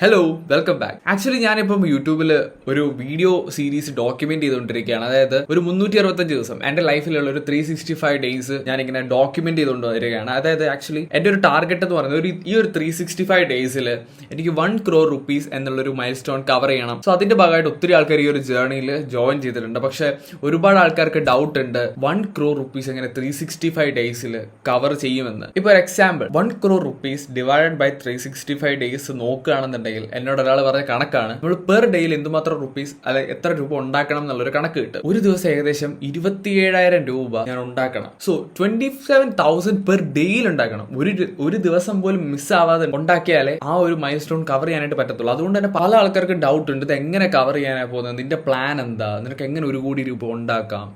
Hello welcome back. Actually ഞാനിപ്പം യൂട്യൂബിൽ ഒരു വീഡിയോ സീരീസ് ഡോക്യുമെന്റ് ചെയ്തുകൊണ്ടിരിക്കുകയാണ്. അതായത് ഒരു 365 ദിവസം എൻ്റെ ലൈഫിലുള്ള ഒരു 365 ഡേയ്സ് ഞാനിങ്ങനെ ഡോക്യുമെന്റ് ചെയ്തുകൊണ്ട് വരികയാണ്. അതായത് ആക്ച്വലി എൻ്റെ ഒരു ടാർഗറ്റ് എന്ന് പറയുന്നത് ഈ ഒരു 365 ഡേയ്സിൽ എനിക്ക് 1 crore rupees എന്നുള്ളൊരു മൈൽ സ്റ്റോൺ കവർ ചെയ്യണം. സോ അതിന്റെ ഭാഗമായിട്ട് ഒത്തിരി ആൾക്കാർ ഈ ഒരു ജേർണിയിൽ ജോയിൻ ചെയ്തിട്ടുണ്ട്. പക്ഷെ ഒരുപാട് ആൾക്കാർക്ക് ഡൗട്ട് ഉണ്ട് 1 crore rupees എങ്ങനെ 365 ഡേയ്സിൽ കവർ ചെയ്യുമെന്ന്. ഇപ്പോൾ ഒരു example 1 crore rupees divided by 365 days നോക്കുകയാണെന്നുണ്ടെങ്കിൽ എന്നോട് ഒരാൾ പറഞ്ഞ കണക്കാണ്, നമ്മൾ പെർ ഡേയിൽ എന്തുമാത്രം റുപ്പീസ് അല്ലെ എത്ര രൂപ ഉണ്ടാക്കണം എന്നുള്ളൊരു കണക്ക് കിട്ടും. ഒരു ദിവസം ഏകദേശം 27,000 രൂപ ഞാൻ ഉണ്ടാക്കണം. സോ 27,000 പെർ ഡേയിൽ ഉണ്ടാക്കണം. ഒരു ദിവസം പോലും മിസ് ആവാതെ ഉണ്ടാക്കിയാലേ ആ ഒരു മൈൽ സ്റ്റോൺ കവർ ചെയ്യാനായിട്ട് പറ്റത്തുള്ളൂ. അതുകൊണ്ട് തന്നെ പല ആൾക്കാർക്ക് ഡൗട്ട് ഉണ്ട്, ഇത് എങ്ങനെ കവർ ചെയ്യാനായി പോകുന്നത്, നിന്റെ പ്ലാൻ എന്താ, നിനക്ക് എങ്ങനെ 1 കോടി രൂപ ഉണ്ടാക്കാം.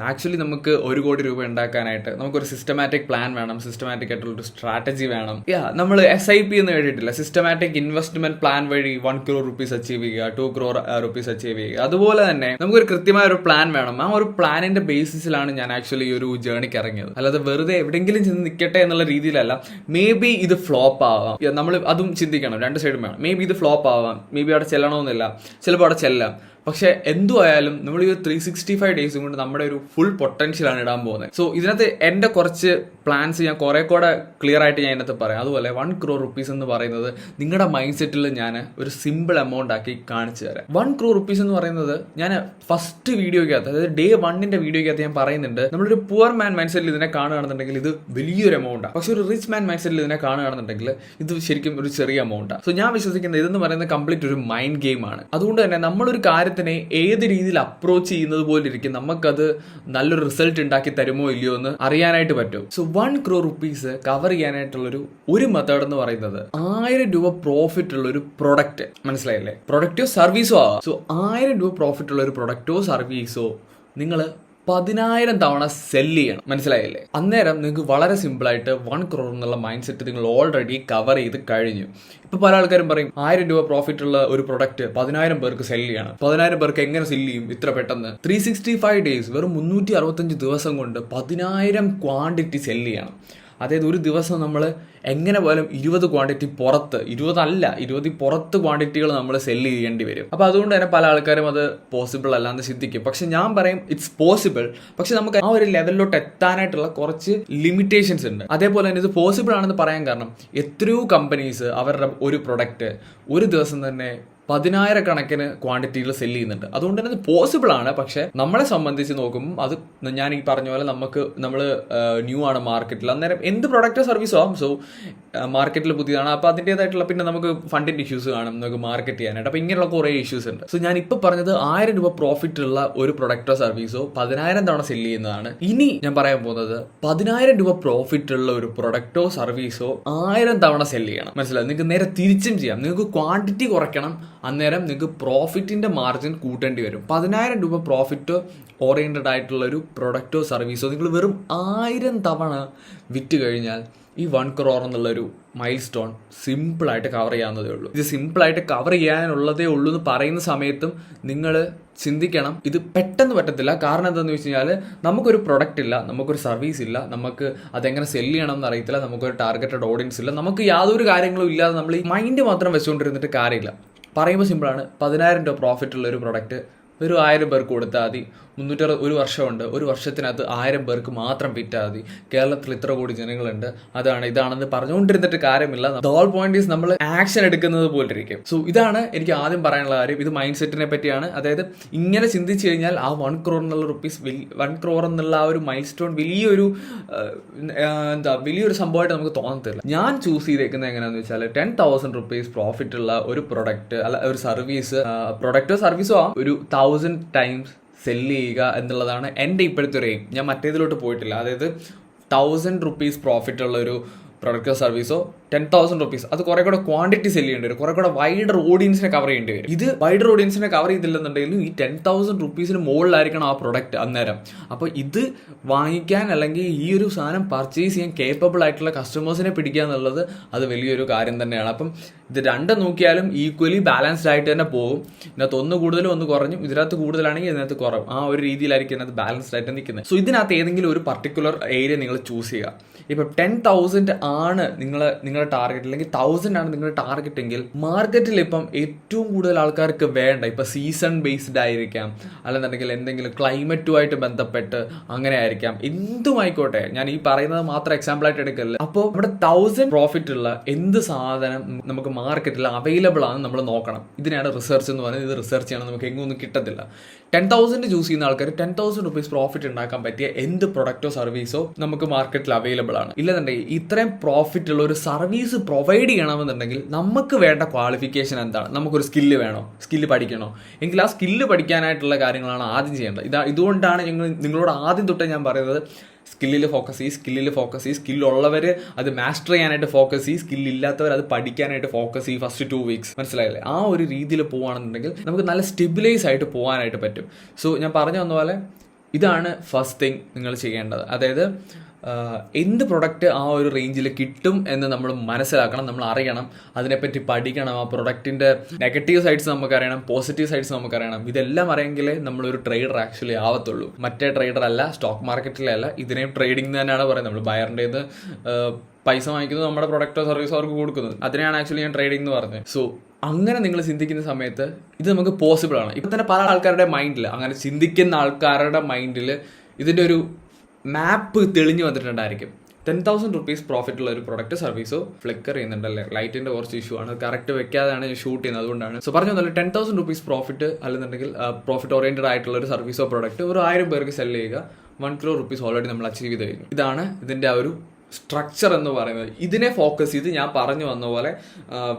ആക്ച്വലി നമുക്ക് 1 കോടി രൂപ ഉണ്ടാക്കാനായിട്ട് നമുക്കൊരു സിസ്റ്റമാറ്റിക് പ്ലാൻ വേണം, സിസ്റ്റമാറ്റിക് ആയിട്ടുള്ളൊരു സ്ട്രാറ്റജി വേണം. നമ്മൾ SIP എന്ന് കേട്ടിട്ടില്ല, സിസ്റ്റമാറ്റിക് ഇൻവെസ്റ്റ്മെന്റ് പ്ലാൻ വഴി 1 crore rupees അച്ചീവ് ചെയ്യുക, 2 crore rupees അച്ചീവ് ചെയ്യുക. അതുപോലെ തന്നെ നമുക്കൊരു കൃത്യമായ ഒരു പ്ലാൻ വേണം. ആ ഒരു പ്ലാനിന്റെ ബേസിസിലാണ് ഞാൻ ആക്ച്വലി ഈ ഒരു ജേർണിക്ക് ഇറങ്ങിയത്. അല്ലാതെ വെറുതെ എവിടെയെങ്കിലും ചെന്ന് നിൽക്കട്ടെ എന്നുള്ള രീതിയിലല്ല. മേ ബി ഇത് ഫ്ലോപ്പ് ആവാം, നമ്മൾ അതും ചിന്തിക്കണം, 2 സൈഡും വേണം. മേ ബി ഇത് ഫ്ലോപ്പ് ആവാം, മേ ബി അവിടെ ചെല്ലണമെന്നില്ല, ചിലപ്പോൾ അവിടെ ചെല്ലാം. പക്ഷെ എന്തുമായാലും നമ്മൾ ഈ 365 ഡേയ്സും കൊണ്ട് നമ്മുടെ ഒരു ഫുൾ പൊട്ടൻഷ്യലാണ് ഇടാൻ പോകുന്നത്. സോ ഇതിനകത്ത് എൻ്റെ കുറച്ച് പ്ലാൻസ് ഞാൻ കുറെ കൂടെ ക്ലിയർ ആയിട്ട് ഞാൻ ഇതിനകത്ത് പറയാം. അതുപോലെ 1 crore rupees എന്ന് പറയുന്നത് നിങ്ങളുടെ മൈൻഡ് സെറ്റിൽ ഞാൻ ഒരു സിമ്പിൾ എമൗണ്ട് ആക്കി കാണിച്ചു തരാം. 1 crore rupees എന്ന് പറയുന്നത് ഞാൻ ഫസ്റ്റ് വീഡിയോയ്ക്കകത്ത്, അതായത് ഡേ 1ന്റെ വീഡിയോയ്ക്കകത്ത് ഞാൻ പറയുന്നുണ്ട്, നമ്മളൊരു പുവർ മാൻ മൈൻഡ് സെറ്റിൽ ഇതിനെ കാണുകയാണെന്നുണ്ടെങ്കിൽ ഇത് വലിയൊരു എമൗണ്ടാണ്. പക്ഷെ ഒരു റിച്ച് മാൻ മൈൻഡ് സെറ്റിൽ ഇതിനെ കാണുകയാണെന്നുണ്ടെങ്കിൽ ഇത് ശരിക്കും ഒരു ചെറിയ എമൗണ്ടാണ്. സോ ഞാൻ വിശ്വസിക്കുന്നത് ഇതെന്ന് പറയുന്നത് കംപ്ലീറ്റ് ഒരു മൈൻഡ് ഗെയിമാണ്. അതുകൊണ്ട് തന്നെ നമ്മളൊരു കാര്യത്തിനെ ഏത് രീതിയിൽ അപ്രോച്ച് ചെയ്യുന്നത് പോലെ ഇരിക്കും നമുക്കത് നല്ലൊരു റിസൾട്ട് ഉണ്ടാക്കി തരുമോ ഇല്ലയോ എന്ന് അറിയാനായിട്ട് പറ്റും. സോ 1 crore rupees കവർ ചെയ്യാനായിട്ടുള്ളൊരു മെത്തേഡ് എന്ന് പറയുന്നത് 1000 രൂപ പ്രോഫിറ്റ് ഉള്ള ഒരു പ്രൊഡക്റ്റ്, മനസ്സിലായില്ലേ, പ്രൊഡക്റ്റോ സർവീസോ ആവാം. സോ 1000 രൂപ പ്രോഫിറ്റ് ഉള്ള ഒരു പ്രൊഡക്റ്റോ സർവീസോ നിങ്ങൾ 10,000 തവണ സെല്ല് ചെയ്യണം, മനസ്സിലായില്ലേ. അന്നേരം നിങ്ങൾക്ക് വളരെ സിമ്പിളായിട്ട് 1 crore എന്നുള്ള മൈൻഡ് സെറ്റ് നിങ്ങൾ ഓൾറെഡി കവർ ചെയ്ത് കഴിഞ്ഞു. ഇപ്പൊ പല ആൾക്കാരും പറയും 1000 രൂപ പ്രോഫിറ്റ് ഉള്ള ഒരു പ്രൊഡക്റ്റ് 10,000 പേർക്ക് സെല്ല് ചെയ്യണം. 10,000 പേർക്ക് എങ്ങനെ സെല്ല് ചെയ്യും ഇത്ര പെട്ടെന്ന്? 365 ഡേയ്സ്, വെറും 365 ദിവസം കൊണ്ട് 10,000 ക്വാണ്ടിറ്റി സെല്ല് ചെയ്യണം. അതായത് ഒരു ദിവസം നമ്മൾ എങ്ങനെ പോലും 20 ക്വാണ്ടിറ്റി പുറത്ത്, 20 പുറത്ത് ക്വാണ്ടിറ്റികൾ നമ്മൾ സെല്ല് ചെയ്യേണ്ടി വരും. അപ്പോൾ അതുകൊണ്ട് തന്നെ പല ആൾക്കാരും അത് പോസിബിൾ അല്ലാന്ന് ചിന്തിക്കും. പക്ഷെ ഞാൻ പറയും ഇറ്റ്സ് പോസിബിൾ. പക്ഷെ നമുക്ക് ആ ഒരു ലെവലിലോട്ട് എത്താനായിട്ടുള്ള കുറച്ച് ലിമിറ്റേഷൻസ് ഉണ്ട്. അതേപോലെ തന്നെ ഇത് പോസിബിൾ ആണെന്ന് പറയാൻ കാരണം എത്രയോ കമ്പനീസ് അവരുടെ ഒരു പ്രൊഡക്റ്റ് ഒരു ദിവസം തന്നെ 10,000 കണക്കിന് ക്വാണ്ടിറ്റിയിൽ സെല്ല് ചെയ്യുന്നുണ്ട്. അതുകൊണ്ട് തന്നെ അത് പോസിബിൾ ആണ്. പക്ഷെ നമ്മളെ സംബന്ധിച്ച് നോക്കുമ്പോൾ അത് ഞാൻ ഈ പറഞ്ഞ പോലെ നമ്മൾ ന്യൂ ആണ് മാർക്കറ്റിൽ. അന്നേരം എന്ത് പ്രൊഡക്റ്റോ സർവീസോ ആവും. സോ മാർക്കറ്റിൽ പുതിയതാണ്, അപ്പോൾ അതിൻ്റെതായിട്ടുള്ള പിന്നെ നമുക്ക് ഫണ്ടിൻ്റെ ഇഷ്യൂസ് കാണും നമുക്ക് മാർക്കറ്റ് ചെയ്യാനായിട്ട്. അപ്പോൾ ഇങ്ങനെയുള്ള കുറേ ഇഷ്യൂസ് ഉണ്ട്. സോ ഞാൻ ഇപ്പോൾ പറഞ്ഞത് 1000 രൂപ പ്രോഫിറ്റ് ഉള്ള ഒരു പ്രൊഡക്റ്റോ സർവീസോ 10,000 തവണ സെല്ല് ചെയ്യുന്നതാണ്. ഇനി ഞാൻ പറയാൻ പോകുന്നത് 10,000 രൂപ പ്രോഫിറ്റ് ഉള്ള ഒരു പ്രൊഡക്റ്റോ സർവീസോ 1000 തവണ സെല്ല് ചെയ്യണം, മനസ്സിലായി. നിങ്ങൾക്ക് നേരെ തിരിച്ചും ചെയ്യാം. നിങ്ങൾക്ക് ക്വാണ്ടിറ്റി കുറയ്ക്കണം, അന്നേരം നിങ്ങൾക്ക് പ്രോഫിറ്റിന്റെ മാർജിൻ കൂട്ടേണ്ടി വരും. 10,000 രൂപ പ്രോഫിറ്റ് ഓറിയന്റഡ് ആയിട്ടുള്ള ഒരു പ്രൊഡക്റ്റോ സർവീസോ നിങ്ങൾ വെറും 1000 തവണ വിറ്റ് കഴിഞ്ഞാൽ ഈ 1 crore എന്നുള്ളൊരു മൈൽ സ്റ്റോൺ സിമ്പിളായിട്ട് കവർ ചെയ്യാവുന്നതേ ഉള്ളൂ. ഇത് സിമ്പിളായിട്ട് കവർ ചെയ്യാനുള്ളതേ ഉള്ളൂ എന്ന് പറയുന്ന സമയത്തും നിങ്ങൾ ചിന്തിക്കണം, ഇത് പെട്ടെന്ന് പറ്റത്തില്ല. കാരണം എന്താണെന്ന് വെച്ച് കഴിഞ്ഞാൽ നമുക്കൊരു പ്രൊഡക്റ്റ് ഇല്ല, നമുക്കൊരു സർവീസ് ഇല്ല, നമുക്ക് അതെങ്ങനെ സെല്ല് ചെയ്യണം എന്ന് അറിയത്തില്ല, നമുക്കൊരു ടാർഗറ്റഡ് ഓഡിയൻസ് ഇല്ല, നമുക്ക് യാതൊരു കാര്യങ്ങളും ഇല്ലാതെ നമ്മൾ ഈ മൈൻഡ് മാത്രം വെച്ചുകൊണ്ടിരുന്നിട്ട് കാര്യമില്ല. പറയുമ്പോൾ സിമ്പിളാണ്. 10,000 രൂപ പ്രോഫിറ്റ് ഉള്ള ഒരു പ്രൊഡക്റ്റ് ഒരു 1000 പേർക്ക് കൊടുത്താൽ മതി. 360 ഒരു വർഷമുണ്ട്, ഒരു വർഷത്തിനകത്ത് 1000 പേർക്ക് മാത്രം വിറ്റാൽ മതി. കേരളത്തിൽ ഇത്ര കോടി ജനങ്ങളുണ്ട്, ഇതാണെന്ന് പറഞ്ഞുകൊണ്ടിരുന്നിട്ട് കാര്യമില്ല. ദ ഹോൾ പോയിന്റ് ഈസ് നമ്മൾ ആക്ഷൻ എടുക്കുന്നത് പോലെ ഇരിക്കും. സോ ഇതാണ് എനിക്ക് ആദ്യം പറയാനുള്ള കാര്യം. ഇത് മൈൻഡ് സെറ്റിനെ പറ്റിയാണ്. അതായത് ഇങ്ങനെ ചിന്തിച്ചു കഴിഞ്ഞാൽ ആ 1 crore എന്നുള്ള റുപ്പീസ് 1 crore എന്നുള്ള ആ ഒരു മൈൽ സ്റ്റോൺ വലിയൊരു സംഭവമായിട്ട് നമുക്ക് തോന്നത്തില്ല. ഞാൻ ചൂസ് ചെയ്തേക്കുന്നത് എങ്ങനെയാണെന്ന് വെച്ചാൽ 10,000 rupees പ്രോഫിറ്റ് ഉള്ള ഒരു പ്രൊഡക്റ്റ് അല്ല ഒരു സർവീസ്, പ്രൊഡക്റ്റോ സർവീസോ ഒരു 1000 ടൈംസ് സെല്ല് ചെയ്യുക എന്നുള്ളതാണ് എൻ്റെ ഇപ്പോഴത്തെ ഒരു എയിം. ഞാൻ മറ്റേതിലോട്ട് പോയിട്ടില്ല. അതായത് 1000 rupees പ്രോഫിറ്റ് ഉള്ള ഒരു പ്രൊഡക്റ്റോ സർവീസോ 10,000 rupees അത് കുറെ കൂടെ ക്വാണ്ടിറ്റി സെല്ല് ചെയ്യേണ്ടി വരും, കുറെ കൂടെ വൈഡർ ഓഡിയൻസിനെ കവർ ചെയ്യേണ്ടി വരും. ഇത് വൈഡർ ഓഡിയൻസിനെ കവർ ചെയ്തില്ലെന്നുണ്ടെങ്കിലും ഈ 10,000 rupeesന് മുകളിലായിരിക്കണം ആ പ്രൊഡക്റ്റ് അന്നേരം. അപ്പോൾ ഇത് വാങ്ങിക്കാൻ അല്ലെങ്കിൽ ഈ ഒരു സാധനം പർച്ചേസ് ചെയ്യാൻ കേപ്പബിൾ ആയിട്ടുള്ള കസ്റ്റമേഴ്സിനെ പിടിക്കുക എന്നുള്ളത് അത് വലിയൊരു കാര്യം തന്നെയാണ്. അപ്പം ഇത് രണ്ടും നോക്കിയാലും ഈക്വലി ബാലൻസ്ഡ് ആയിട്ട് തന്നെ പോകും. ഇതിനകത്ത് ഒന്ന് കൂടുതലും ഒന്ന് കുറഞ്ഞും, ഇതിനകത്ത് കൂടുതലാണെങ്കിൽ ഇതിനകത്ത് കുറവും. ആ ഒരു രീതിയിലായിരിക്കും ഇതിനകത്ത് ബാലൻസ്ഡ് ആയിട്ട് നിൽക്കുന്നത്. സോ ഇതിനകത്ത് ഏതെങ്കിലും ഒരു പർട്ടിക്കുലർ ഏരിയ നിങ്ങൾ ചൂസ് ചെയ്യുക. ഇപ്പം 10,000 ആണ് നിങ്ങൾ നിങ്ങളുടെ ടാർഗറ്റ്, അല്ലെങ്കിൽ 1000 ആണ് നിങ്ങളുടെ ടാർഗറ്റ് എങ്കിൽ മാർക്കറ്റിൽ ഇപ്പം ഏറ്റവും കൂടുതൽ ആൾക്കാർക്ക് വേണ്ട ഇപ്പം സീസൺ ബേസ്ഡ് ആയിരിക്കാം, അല്ലെന്നുണ്ടെങ്കിൽ എന്തെങ്കിലും ക്ലൈമറ്റുമായിട്ട് ബന്ധപ്പെട്ട് അങ്ങനെ ആയിരിക്കാം, എന്തുമായിക്കോട്ടെ, ഞാൻ ഈ പറയുന്നത് മാത്രം എക്സാമ്പിൾ ആയിട്ട് എടുക്കല്ല. അപ്പോൾ നമ്മുടെ 1000 പ്രോഫിറ്റ് ഉള്ള എന്ത് സാധനം നമുക്ക് മാർക്കറ്റിൽ അവൈലബിൾ ആണ് നമ്മൾ നോക്കണം. ഇതിനാണ് റിസർച്ച് എന്ന് പറയുന്നത്. ഇത് റിസർച്ച് ചെയ്യണം, നമുക്ക് എങ്ങൊന്നും കിട്ടത്തില്ല. 10,000 ചൂസ് ചെയ്യുന്ന ആൾക്കാർ 10,000 റുപ്പീസ് പ്രോഫിറ്റ് ഉണ്ടാക്കാൻ പറ്റിയ എന്ത് പ്രൊഡക്റ്റോ സർവീസോ നമുക്ക് മാർക്കറ്റിൽ അവൈലബിൾ ആണ്. ഇല്ലെന്നുണ്ടെങ്കിൽ ഇത്രയും പ്രോഫിറ്റ് ഉള്ള ഒരു സർവീസ് പ്രൊവൈഡ് ചെയ്യണമെന്നുണ്ടെങ്കിൽ നമുക്ക് വേണ്ട ക്വാളിഫിക്കേഷൻ എന്താണ്? നമുക്കൊരു സ്കില്ല് വേണോ? സ്കില്ല് പഠിക്കണോ? എങ്കിൽ ആ സ്കില്ല് പഠിക്കാനായിട്ടുള്ള കാര്യങ്ങളാണ് ആദ്യം ചെയ്യേണ്ടത്. ഇതുകൊണ്ടാണ് നിങ്ങളോട് ആദ്യം തൊട്ടേ ഞാൻ പറയുന്നത്, സ്കില്ലിൽ ഫോക്കസ് ചെയ്യും, സ്കില്ലുള്ളവർ അത് മാസ്റ്റർ ചെയ്യാനായിട്ട് ഫോക്കസ് ചെയ്യും, സ്കില്ലില്ലാത്തവർ അത് പഠിക്കാനായിട്ട് ഫോക്കസ് ചെയ്യും ഫസ്റ്റ് 2 വീക്സ്. മനസ്സിലായില്ലേ? ആ ഒരു രീതിയിൽ പോവുകയാണെന്നുണ്ടെങ്കിൽ നമുക്ക് നല്ല സ്റ്റെബിലൈസ് ആയിട്ട് പോകാനായിട്ട് പറ്റും. സോ ഞാൻ പറഞ്ഞു വന്ന പോലെ ഇതാണ് ഫസ്റ്റ് തിങ് നിങ്ങൾ ചെയ്യേണ്ടത്. അതായത് എന്ത് പ്രൊഡക്റ്റ് ആ ഒരു റേഞ്ചിൽ കിട്ടും എന്ന് നമ്മൾ മനസ്സിലാക്കണം, നമ്മൾ അറിയണം, അതിനെപ്പറ്റി പഠിക്കണം. ആ പ്രൊഡക്റ്റിൻ്റെ നെഗറ്റീവ് സൈഡ്സ് നമുക്കറിയണം, പോസിറ്റീവ് സൈഡ്സ് നമുക്കറിയണം. ഇതെല്ലാം അറിയെങ്കിലേ നമ്മളൊരു ട്രേഡർ ആക്ച്വലി ആവത്തുള്ളൂ. മറ്റേ ട്രേഡർ അല്ല, സ്റ്റോക്ക് മാർക്കറ്റിലെ അല്ല, ഇതിനെയും ട്രേഡിംഗ് തന്നെയാണ് പറയുന്നത്. നമ്മൾ ബയറിൻ്റേത് പൈസ വാങ്ങിക്കുന്നത്, നമ്മുടെ പ്രൊഡക്റ്റോ സർവീസോ അവർക്ക് കൊടുക്കുന്നത്, അതിനെയാണ് ആക്ച്വലി ഞാൻ ട്രേഡിംഗ് എന്ന് പറഞ്ഞത്. സോ അങ്ങനെ നിങ്ങൾ ചിന്തിക്കുന്ന സമയത്ത് ഇത് നമുക്ക് പോസിബിൾ ആണ്. ഇപ്പം തന്നെ പല ആൾക്കാരുടെ മൈൻഡിൽ, അങ്ങനെ ചിന്തിക്കുന്ന ആൾക്കാരുടെ മൈൻഡിൽ ഇതിൻ്റെ ഒരു മാപ്പ് തെളിഞ്ഞു വന്നിട്ടുണ്ടായിരിക്കും. 10,000 റുപ്പീസ് പ്രോഫിറ്റ് ഉള്ള ഒരു പ്രൊഡക്റ്റ് സർവീസോ ഫ്ലിക്കർ ചെയ്യുന്നുണ്ടല്ലേ, ലൈറ്റിൻ്റെ കുറച്ച് ഇഷ്യൂ ആണ്, കറക്റ്റ് വെക്കാതെയാണ് ഷൂട്ട് ചെയ്യുന്നത്, അതുകൊണ്ടാണ്. സോ പറഞ്ഞു തന്നല്ലോ, 10,000 റുപ്പീസ് പ്രോഫിറ്റ് അല്ലെന്നുണ്ടെങ്കിൽ പ്രോഫിറ്റ് ഓറിയൻറ്റഡ് ആയിട്ടുള്ള ഒരു സർവീസോ പ്രൊഡക്റ്റ് ഒരു 1000 പേർക്ക് സെല് ചെയ്യുക, 1 crore റുപ്പീസ് ഓൾറെഡി നമ്മൾ അച്ചീവ് ചെയ്ത് കഴിഞ്ഞു. ഇതാണ് ഇതിൻ്റെ ആ ഒരു സ്ട്രക്ചർ എന്ന് പറയുന്നത്. ഇതിനെ ഫോക്കസ് ചെയ്ത് ഞാൻ പറഞ്ഞു വന്ന പോലെ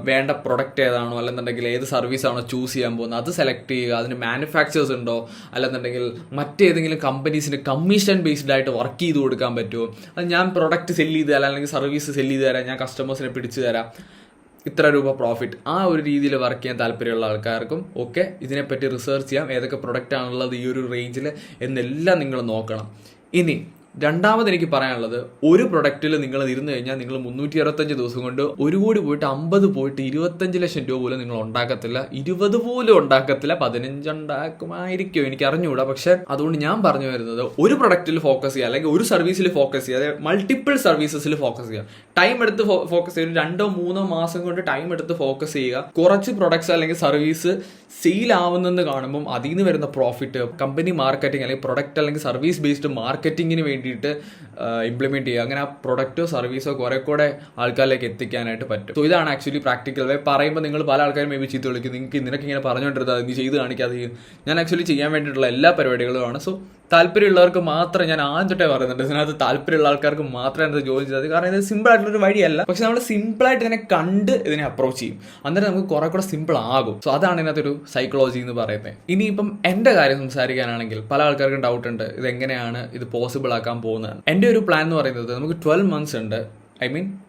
വേണ്ട പ്രൊഡക്റ്റ് ഏതാണോ, അല്ലെന്നുണ്ടെങ്കിൽ ഏത് സർവീസാണോ ചൂസ് ചെയ്യാൻ പോകുന്നത് അത് സെലക്ട് ചെയ്യുക. അതിന് മാനുഫാക്ചേഴ്സ് ഉണ്ടോ, അല്ലെന്നുണ്ടെങ്കിൽ മറ്റേതെങ്കിലും കമ്പനീസിന് കമ്മീഷൻ ബേസ്ഡ് ആയിട്ട് വർക്ക് ചെയ്ത് കൊടുക്കാൻ പറ്റുമോ, അത് ഞാൻ പ്രൊഡക്റ്റ് സെല്ല് ചെയ്ത് തരാം, അല്ലെങ്കിൽ സർവീസ് സെല്ല് ചെയ്ത് തരാം, ഞാൻ കസ്റ്റമേഴ്സിനെ പിടിച്ചു തരാം, ഇത്ര രൂപ പ്രോഫിറ്റ്, ആ ഒരു രീതിയിൽ വർക്ക് ചെയ്യാൻ താല്പര്യമുള്ള ആൾക്കാർക്കും ഒക്കെ ഇതിനെപ്പറ്റി റിസർച്ച് ചെയ്യാം. ഏതൊക്കെ പ്രൊഡക്റ്റ് ആണുള്ളത് ഈ ഒരു റേഞ്ചിൽ എന്നെല്ലാം നിങ്ങൾ നോക്കണം. ഇനി രണ്ടാമത് എനിക്ക് പറയാനുള്ളത്, ഒരു പ്രൊഡക്റ്റിൽ നിങ്ങൾ ഇരുന്ന് കഴിഞ്ഞാൽ നിങ്ങൾ 365 ദിവസം കൊണ്ട് 1 കോടി പോയിട്ട് 50 പോയിട്ട് 25 ലക്ഷം രൂപ പോലും നിങ്ങൾ ഉണ്ടാക്കത്തില്ല, 20 പോലും ഉണ്ടാക്കത്തില്ല, 15 ഉണ്ടാക്കുമായിരിക്കും, എനിക്ക് അറിഞ്ഞുകൂടാ. പക്ഷെ അതുകൊണ്ട് ഞാൻ പറഞ്ഞു വരുന്നത്, ഒരു പ്രൊഡക്റ്റിൽ ഫോക്കസ് ചെയ്യുക, അല്ലെങ്കിൽ ഒരു സർവീസിൽ ഫോക്കസ് ചെയ്യുക, അതായത് മൾട്ടിപ്പിൾ സർവീസസിൽ ഫോക്കസ് ചെയ്യുക. ടൈം എടുത്ത് ഫോക്കസ് ചെയ്യുക, 2-3 മാസം കൊണ്ട് ടൈം എടുത്ത് ഫോക്കസ് ചെയ്യുക. കുറച്ച് പ്രൊഡക്ട്സ് അല്ലെങ്കിൽ സർവീസ് സെയിൽ ആവുന്നെന്ന് കാണുമ്പം അതിൽ നിന്ന് വരുന്ന പ്രോഫിറ്റ് കമ്പനി മാർക്കറ്റിംഗ് അല്ലെങ്കിൽ പ്രൊഡക്റ്റ് അല്ലെങ്കിൽ സർവീസ് ബേസ്ഡ് മാർക്കറ്റിങ്ങിന് വേണ്ടിയിട്ട് ഇംപ്ലിമെന്റ് ചെയ്യുക. അങ്ങനെ ആ പ്രൊഡക്റ്റോ സർവീസോ കുറെ കൂടെ ആൾക്കാരിലേക്ക് എത്തിക്കാനായിട്ട് പറ്റും. സോ ഇതാണ് ആക്ച്വലി പ്രാക്ടിക്കൽ വേ. പറയുമ്പോൾ നിങ്ങൾ പല ആൾക്കാരും മേ ബി ചീത്ത വിളിക്കും, നിനക്ക് ഇങ്ങനെ പറഞ്ഞുകൊണ്ടിരുന്നത് നീ ചെയ്ത് കാണിക്കാതെ. ഞാൻ ആക്ച്വലി ചെയ്യാൻ വേണ്ടിയിട്ടുള്ള എല്ലാ പരിപാടികളുമാണ്. സോ താല്പര്യമുള്ളവർക്ക് മാത്രം ഞാൻ ആദ്യം തൊട്ടേ പറയുന്നുണ്ട്, ഇതിനകത്ത് താല്പര്യമുള്ള ആൾക്കാർക്ക് മാത്രമേ അത് ജോയിൻ ചെയ്തത്. കാരണം ഇത് സിമ്പിൾ ആയിട്ടുള്ളൊരു വഴിയല്ല, പക്ഷെ നമ്മൾ സിമ്പിളായിട്ട് ഇതിനെ കണ്ട് ഇതിനെ അപ്രോച്ച് ചെയ്യും, അന്നേരം നമുക്ക് കുറെ കൂടെ സിമ്പിൾ ആകും. സോ അതാണ് ഇതിനകത്തൊരു സൈക്കോളജി എന്ന് പറയുന്നത്. ഇനിയിപ്പം എൻ്റെ കാര്യം സംസാരിക്കാനാണെങ്കിൽ പല ആൾക്കാർക്കും ഡൗട്ട് ഉണ്ട്, ഇതെങ്ങനെയാണ് ഇത് പോസിബിൾ ആക്കാൻ പോകുന്നത്. എൻ്റെ ഒരു പ്ലാൻ എന്ന് പറയുന്നത്, നമുക്ക് 12 months ഉണ്ട്.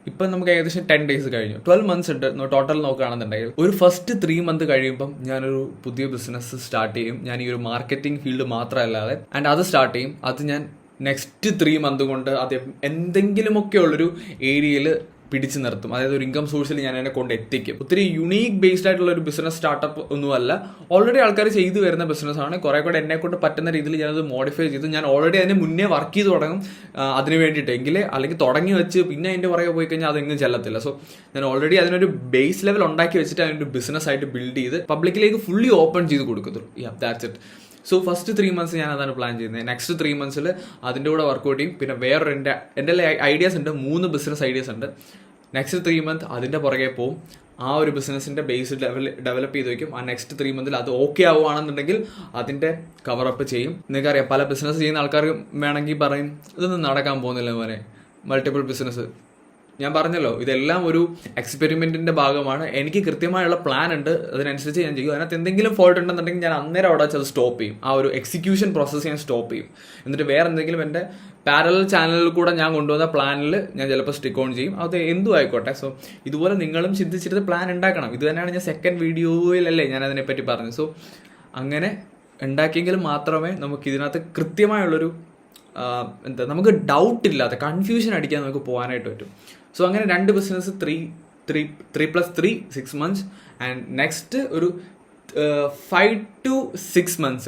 ഇപ്പം നമുക്ക് ഏകദേശം 10 days കഴിഞ്ഞു. 12 months ഉണ്ട് ടോട്ടൽ നോക്കുകയാണെന്നുണ്ടെങ്കിൽ, ഒരു ഫസ്റ്റ് 3 months കഴിയുമ്പം ഞാനൊരു പുതിയ ബിസിനസ് സ്റ്റാർട്ട് ചെയ്യും. ഞാൻ ഈ ഒരു മാർക്കറ്റിംഗ് ഫീൽഡ് മാത്രമല്ലാതെ അത് സ്റ്റാർട്ട് ചെയ്യും. അത് ഞാൻ നെക്സ്റ്റ് 3 months കൊണ്ട് അത് എന്തെങ്കിലുമൊക്കെ ഉള്ളൊരു ഏരിയയിൽ പിടിച്ചു നിർത്തും. അതായത് ഒരു ഇൻകം സോഴ്സിൽ ഞാൻ എന്നെ കൊണ്ട് എത്തിക്കും. ഒത്തിരി യുണീക്ക് ബേസ്ഡ് ആയിട്ടുള്ള ഒരു ബിസിനസ് സ്റ്റാർട്ടപ്പ് ഒന്നുമല്ല, ഓൾറെഡി ആൾക്കാർ ചെയ്തു വരുന്ന ബിസിനസ്സാണ്. കുറെ കൂടെ എന്നെ കൊണ്ട് പറ്റുന്ന രീതിയിൽ ഞാനത് മോഡിഫൈ ചെയ്ത് ഞാൻ ഓൾറെഡി അതിന് മുന്നേ വർക്ക് ചെയ്ത് തുടങ്ങും അതിന് വേണ്ടിയിട്ട്. എങ്കിൽ അല്ലെങ്കിൽ തുടങ്ങി വെച്ച് പിന്നെ അതിൻ്റെ പുറകെ പോയി കഴിഞ്ഞാൽ അതെങ്ങും ചെല്ലത്തില്ല. സോ ഞാൻ ഓൾറെഡി അതിനൊരു ബേസ് ലെവൽ ഉണ്ടാക്കി വെച്ചിട്ട് അതിനൊരു ബിസിനസ് ആയിട്ട് ബിൽഡ് ചെയ്ത് പബ്ലിക്കിലേക്ക് ഫുള്ളി ഓപ്പൺ ചെയ്ത് കൊടുക്കത്തുള്ളൂ. That's it. So first 3 months ഞാൻ അതാണ് പ്ലാൻ ചെയ്യുന്നത്. നെക്സ്റ്റ് 3 months അതിൻ്റെ കൂടെ വർക്കൗട്ട് ചെയ്യും. പിന്നെ വേറൊരു എൻ്റെ ഐഡിയാസ് ഉണ്ട്, 3 ബിസിനസ് ഐഡിയാസ് ഉണ്ട്. നെക്സ്റ്റ് 3 months അതിൻ്റെ പുറകെ പോവും. ആ ഒരു ബിസിനസ്സിൻ്റെ ബേസ് ഡെവലപ്പ് ചെയ്ത് വയ്ക്കും. ആ നെക്സ്റ്റ് 3 months അത് ഓക്കെ ആവുകയാണെന്നുണ്ടെങ്കിൽ അതിൻ്റെ കവറപ്പ് ചെയ്യും. നിങ്ങൾക്കറിയാം, പല ബിസിനസ് ചെയ്യുന്ന ആൾക്കാർ വേണമെങ്കിൽ പറയും, ഇതൊന്നും നടക്കാൻ പോകുന്നില്ല മോനെ, മൾട്ടിപ്പിൾ ബിസിനസ്. ഞാൻ പറഞ്ഞല്ലോ, ഇതെല്ലാം ഒരു എക്സ്പെരിമെന്റിന്റെ ഭാഗമാണ്. എനിക്ക് കൃത്യമായുള്ള പ്ലാൻ ഉണ്ട്, അതിനനുസരിച്ച് ഞാൻ ചെയ്യും. അതിനകത്ത് എന്തെങ്കിലും ഫോൾട്ട് ഉണ്ടെന്നുണ്ടെങ്കിൽ ഞാൻ അന്നേരം അവിടെ വെച്ച് അത് സ്റ്റോപ്പ് ചെയ്യും. ആ ഒരു എക്സിക്യൂഷൻ പ്രോസസ്സ് ഞാൻ സ്റ്റോപ്പ് ചെയ്യും. എന്നിട്ട് വേറെ എന്തെങ്കിലും എൻ്റെ പാരലൽ ചാനലിൽ കൂടെ ഞാൻ കൊണ്ടുവന്ന പ്ലാനിൽ ഞാൻ ചിലപ്പോൾ സ്റ്റിക്ക് ഓൺ ചെയ്യും. അത് എന്തും ആയിക്കോട്ടെ. സോ ഇതുപോലെ നിങ്ങളും ചിന്തിച്ചിട്ട് പ്ലാൻ ഉണ്ടാക്കണം. ഇത് തന്നെയാണ് ഞാൻ സെക്കൻഡ് വീഡിയോയിലല്ലേ ഞാൻ അതിനെപ്പറ്റി പറഞ്ഞു. സോ അങ്ങനെ ഉണ്ടാക്കിയെങ്കിൽ മാത്രമേ നമുക്ക് ഇതിനകത്ത് കൃത്യമായുള്ളൊരു നമുക്ക് ഡൗട്ട് ഇല്ലാതെ കൺഫ്യൂഷൻ അടിക്കാൻ നമുക്ക് പോകാനായിട്ട് പറ്റും. സോ അങ്ങനെ 2 ബിസിനസ് 3+3 6 months ആൻഡ് നെക്സ്റ്റ് ഒരു 5 to 6 months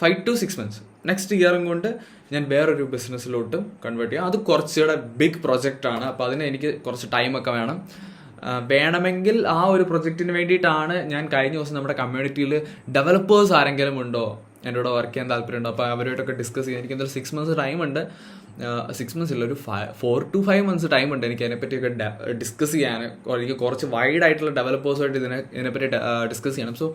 5 to 6 months next ഇയറും കൊണ്ട് ഞാൻ വേറൊരു ബിസിനസ്സിലോട്ടും കൺവേർട്ട് ചെയ്യാം. അത് കുറച്ചുകൂടെ ബിഗ് പ്രൊജക്റ്റാണ്. അപ്പോൾ അതിന് എനിക്ക് കുറച്ച് ടൈമൊക്കെ വേണമെങ്കിൽ ആ ഒരു പ്രൊജക്റ്റിന് വേണ്ടിയിട്ടാണ് ഞാൻ കഴിഞ്ഞ ദിവസം നമ്മുടെ കമ്മ്യൂണിറ്റിയിൽ ഡെവലപ്പേഴ്സ് ആരെങ്കിലും ഉണ്ടോ, എൻ്റെ കൂടെ വർക്ക് ചെയ്യാൻ താല്പര്യമുണ്ടോ, അപ്പോൾ അവരോടൊക്കെ ഡിസ്കസ് ചെയ്യാൻ എനിക്ക് എന്തായാലും 6 months ടൈമുണ്ട്. 6 months ഇല്ല, ഒരു 4 to 5 months ടൈമുണ്ട് എനിക്ക് അതിനെപ്പറ്റിയൊക്കെ ഡിസ്കസ് ചെയ്യാൻ. എനിക്ക് കുറച്ച് വൈഡ് ആയിട്ടുള്ള ഡെവലപ്പേഴ്സുമായിട്ട് ഇതിനെപ്പറ്റി ഡിസ്കസ് ചെയ്യണം. സോ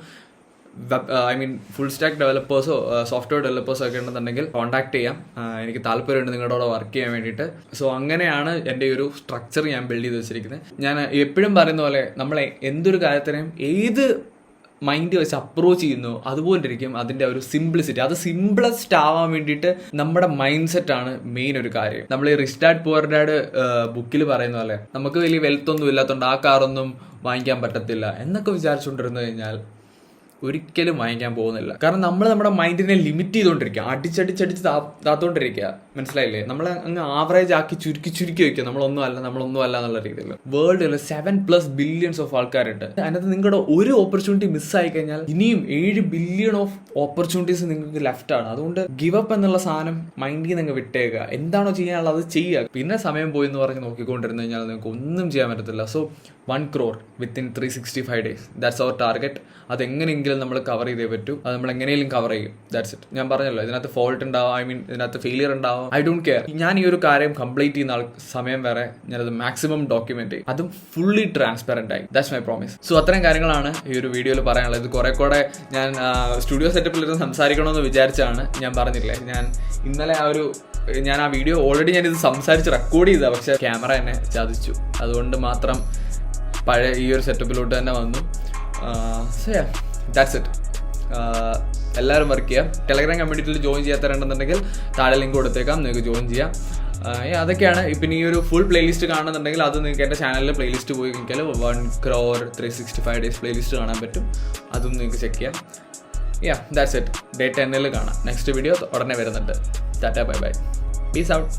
ഫുൾ സ്റ്റാക്ക് ഡെവലപ്പേഴ്സോ സോഫ്റ്റ്വെയർ ഡെവലപ്പേഴ്സോ ഒക്കെ ഉണ്ടെന്നുണ്ടെങ്കിൽ കോൺടാക്ട് ചെയ്യാം. എനിക്ക് താല്പര്യമുണ്ട് നിങ്ങളുടെ കൂടെ വർക്ക് ചെയ്യാൻ വേണ്ടിയിട്ട്. സോ അങ്ങനെയാണ് എൻ്റെ ഒരു സ്ട്രക്ചർ ഞാൻ ബിൽഡ് ചെയ്ത് വെച്ചിരിക്കുന്നത്. ഞാൻ എപ്പോഴും പറയുന്ന പോലെ നമ്മളെ എന്തൊരു കാര്യത്തിനെയും ഏത് മൈൻഡ് വെച്ച് അപ്രോച്ച് ചെയ്യുന്നു അതുപോലെ ഇരിക്കും അതിൻ്റെ ഒരു സിംപ്ലിസിറ്റി. അത് സിംപ്ലസ്റ്റ് ആവാൻ വേണ്ടിയിട്ട് നമ്മുടെ മൈൻഡ് സെറ്റാണ് മെയിൻ ഒരു കാര്യം. നമ്മൾ ഈ റിച്ച് ഡാഡ് പുവർ ഡാഡ് ബുക്കിൽ പറയുന്ന പോലെ നമുക്ക് വലിയ വെൽത്ത് ഒന്നും ഇല്ലാത്തതുകൊണ്ട് ആ കാറൊന്നും വാങ്ങിക്കാൻ പറ്റത്തില്ല എന്നൊക്കെ വിചാരിച്ചുകൊണ്ടിരുന്നു കഴിഞ്ഞാൽ ഒരിക്കലും വാങ്ങിക്കാൻ പോകുന്നില്ല. കാരണം നമ്മൾ നമ്മുടെ മൈൻഡിനെ ലിമിറ്റ് ചെയ്തുകൊണ്ടിരിക്കുക, അടിച്ചടിച്ചടിച്ച് താത്തോണ്ടിരിക്കുക. മനസ്സിലായില്ലേ? നമ്മളെ അങ്ങ് ആവറേജ് ആക്കി ചുരുക്കി വയ്ക്കുക. നമ്മളൊന്നും അല്ല എന്നുള്ള രീതിയിൽ. വേൾഡിൽ 7+ ബില്യൺസ് ഓഫ് ആൾക്കാരുണ്ട്. അതിനകത്ത് നിങ്ങളുടെ ഒരു ഓപ്പർച്യൂണിറ്റി മിസ്സായി കഴിഞ്ഞാൽ ഇനിയും 7 ബില്യൺ ഓഫ് ഓപ്പർച്യൂണിറ്റീസ് നിങ്ങൾക്ക് ലെഫ്റ്റ് ആണ്. അതുകൊണ്ട് ഗിവ് അപ്പ് എന്നുള്ള സാധനം മൈൻഡിൽ നിങ്ങൾ വിട്ടേക്കുക. എന്താണോ ചെയ്യാനുള്ളത് അത് ചെയ്യുക. പിന്നെ സമയം പോയി എന്ന് പറഞ്ഞ് നോക്കിക്കൊണ്ടിരുന്നു കഴിഞ്ഞാൽ നിങ്ങൾക്ക് ഒന്നും ചെയ്യാൻ പറ്റത്തില്ല. So 1 crore within 365 days. That's our target. അതെങ്ങനെയെങ്കിലും നമ്മൾ കവർ ചെയ്തേ പറ്റൂ. അത് നമ്മൾ എങ്ങനെയെങ്കിലും കവർ ചെയ്യും. That's it. ഞാൻ പറഞ്ഞല്ലോ, ഇതിനകത്ത് ഫോൾട്ട് ഉണ്ടാവും, ഇതിനകത്ത് ഫെയിലിയർ ഉണ്ടാവും. I don't care. ഞാൻ ഈ ഒരു കാര്യം കംപ്ലീറ്റ് ചെയ്യുന്ന സമയം വരെ ഞാനത് മാക്സിമം ഡോക്യുമെന്റ് ചെയ്യും. അതും ഫുള്ളി ട്രാൻസ്പെറന്റ് ആയി. That's my promise. സോ അത്രയും കാര്യങ്ങളാണ് ഈ ഒരു വീഡിയോയിൽ പറയാനുള്ളത്. ഇത് കുറെ കൂടെ ഞാൻ സ്റ്റുഡിയോ സെറ്റപ്പിൽ ഇരുന്ന് സംസാരിക്കണമെന്ന് വിചാരിച്ചാണ്. ഞാൻ പറഞ്ഞില്ലേ, ഞാൻ ഇന്നലെ ഞാൻ ആ വീഡിയോ ഓൾറെഡി ഞാനിത് സംസാരിച്ച് റെക്കോർഡ് ചെയ്തതാണ്. പക്ഷേ ക്യാമറ എന്നെ ചതിച്ചു. അതുകൊണ്ട് മാത്രം പഴയ ഈ ഒരു സെറ്റപ്പിലോട്ട് തന്നെ വന്നു. That's it. എല്ലാവരും വർക്ക് ചെയ്യാം. ടെലഗ്രാം കമ്മ്യൂണിറ്റിയിൽ ജോയിൻ ചെയ്യാത്തവരുണ്ടെന്നുണ്ടെങ്കിൽ താഴെ ലിങ്ക് കൊടുത്തേക്കാം, നിങ്ങൾക്ക് ജോയിൻ ചെയ്യാം. അതൊക്കെയാണ്. ഇപ്പം ഈ ഒരു ഫുൾ പ്ലേലിസ്റ്റ് കാണുന്നുണ്ടെങ്കിൽ അത് നിങ്ങൾക്ക് എൻ്റെ ചാനലിൽ പ്ലേലിസ്റ്റ് പോയി നോക്കിയാൽ 1 crore 365 days പ്ലേലിസ്റ്റ് കാണാൻ പറ്റും. അതും നിങ്ങൾക്ക് ചെക്ക് ചെയ്യാം. That's it. Day 10 കാണാം. നെക്സ്റ്റ് വീഡിയോ ഉടനെ വരുന്നുണ്ട്. Tata, bye bye, peace out.